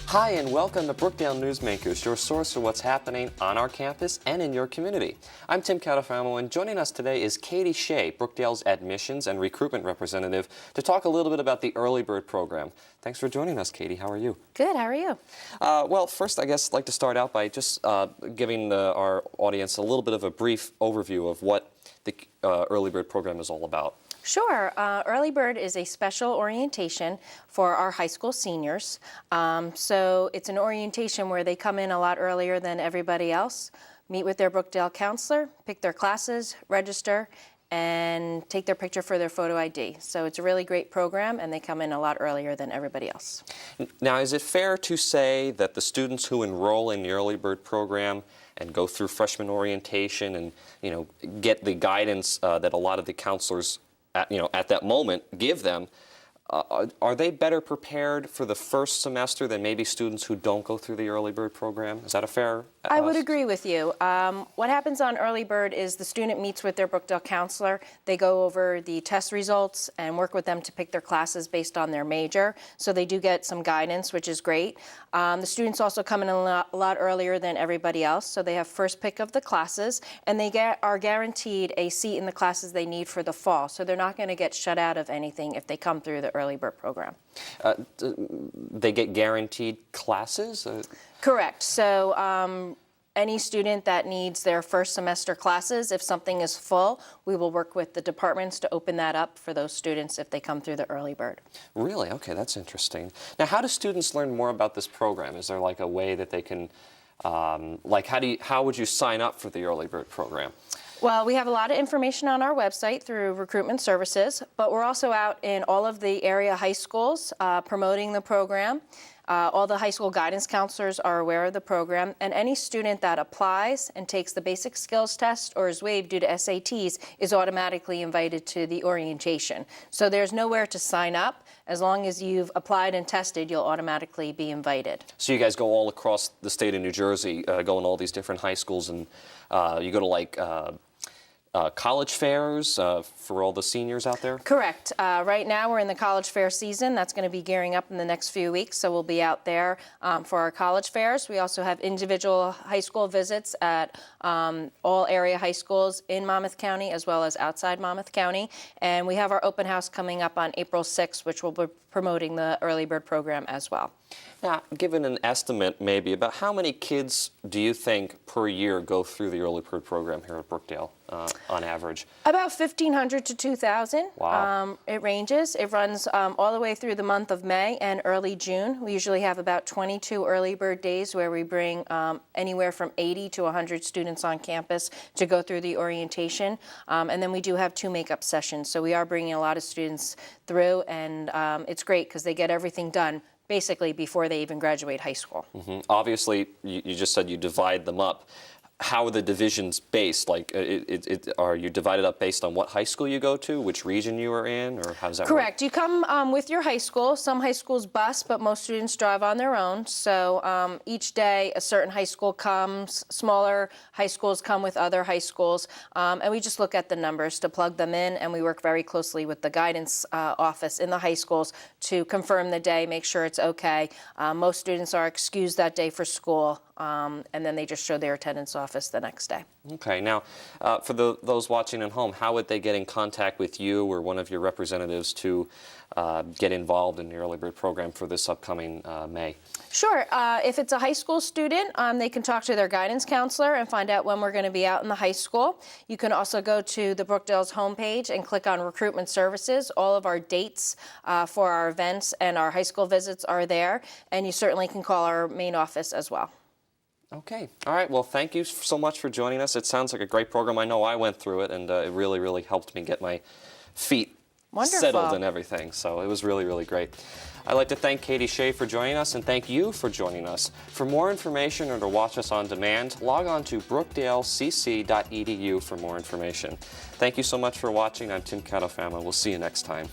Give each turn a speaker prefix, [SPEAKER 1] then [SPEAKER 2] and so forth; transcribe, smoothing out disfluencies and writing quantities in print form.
[SPEAKER 1] Hi, and welcome to Brookdale Newsmakers, your source for what's happening on our campus and in your community. I'm Tim Catafamo, and joining us today is Katie Shea, Brookdale's admissions and recruitment representative, to talk a little bit about the Early Bird program. Thanks for joining us, Katie. How are you?
[SPEAKER 2] Good. How are you?
[SPEAKER 1] Well, first, I guess I'd like to start out by just giving our audience a little bit of a brief overview of what the Early Bird program is all about.
[SPEAKER 2] Sure. Early Bird is a special orientation for our high school seniors. So it's an orientation where they come in a lot earlier than everybody else, meet with their Brookdale counselor, pick their classes, register, and take their picture for their photo ID. So it's a really great program, and they come in a lot earlier than everybody else.
[SPEAKER 1] Now, is it fair to say that the students who enroll in the Early Bird program and go through freshman orientation and, get the guidance that a lot of the counselors at that moment give them, are they better prepared for the first semester than maybe students who don't go through the Early Bird program? Is that a fair
[SPEAKER 2] I would agree with you. What happens on Early Bird is the student meets with their Brookdale counselor. They go over the test results and work with them to pick their classes based on their major. So they do get some guidance, which is great. The students also come in a lot earlier than everybody else. So they have first pick of the classes, and they are guaranteed a seat in the classes they need for the fall. So they're not going to get shut out of anything if they come through the Early Bird program.
[SPEAKER 1] They get guaranteed classes?
[SPEAKER 2] Correct. So any student that needs their first semester classes, if something is full, we will work with the departments to open that up for those students if they come through the Early Bird.
[SPEAKER 1] Really? Okay, that's interesting. Now, how do students learn more about this program? Is there like a way that they can, how would you sign up for the Early Bird program?
[SPEAKER 2] Well, we have a lot of information on our website through recruitment services, but we're also out in all of the area high schools promoting the program. All the high school guidance counselors are aware of the program, and any student that applies and takes the basic skills test or is waived due to SATs is automatically invited to the orientation. So there's nowhere to sign up. As long as you've applied and tested, you'll automatically be invited.
[SPEAKER 1] So you guys go all across the state of New Jersey, go in all these different high schools, and you go to college fairs for all the seniors out there?
[SPEAKER 2] Correct. Right now we're in the college fair season. That's going to be gearing up in the next few weeks, so we'll be out there for our college fairs. We also have individual high school visits at all area high schools in Monmouth County as well as outside Monmouth County. And we have our open house coming up on April 6th, which will be promoting the Early Bird program as well.
[SPEAKER 1] Now, given an estimate maybe, about how many kids do you think per year go through the Early Bird program here at Brookdale on average?
[SPEAKER 2] About 1,500 to 2,000.
[SPEAKER 1] Wow.
[SPEAKER 2] It ranges. It runs all the way through the month of May and early June. We usually have about 22 Early Bird days where we bring anywhere from 80 to 100 students on campus to go through the orientation. And then we do have 2 makeup sessions. So we are bringing a lot of students through, and it's great because they get everything done basically before they even graduate high school.
[SPEAKER 1] Mm-hmm. Obviously, you just said you divide them up. How are the divisions based? Like, are you divided up based on what high school you go to, which region you are in, or how does that work?
[SPEAKER 2] Correct. You come with your high school. Some high schools bus, but most students drive on their own. So each day a certain high school comes, smaller high schools come with other high schools, and we just look at the numbers to plug them in, and we work very closely with the guidance office in the high schools to confirm the day, make sure it's okay. Most students are excused that day for school, and then they just show their attendance office the next day.
[SPEAKER 1] Okay. Now, for those watching at home, how would they get in contact with you or one of your representatives to get involved in the Early Bird program for this upcoming May?
[SPEAKER 2] Sure. If it's a high school student, they can talk to their guidance counselor and find out when we're going to be out in the high school. You can also go to the Brookdale's homepage and click on recruitment services. All of our dates for our events and our high school visits are there, and you certainly can call our main office as well.
[SPEAKER 1] Okay. All right. Well, thank you so much for joining us. It sounds like a great program. I know I went through it, and it really, really helped me get my feet settled and everything. So it was really, really great. I'd like to thank Katie Shea for joining us, and thank you for joining us. For more information or to watch us on demand, log on to brookdalecc.edu for more information. Thank you so much for watching. I'm Tim Catafamo. We'll see you next time.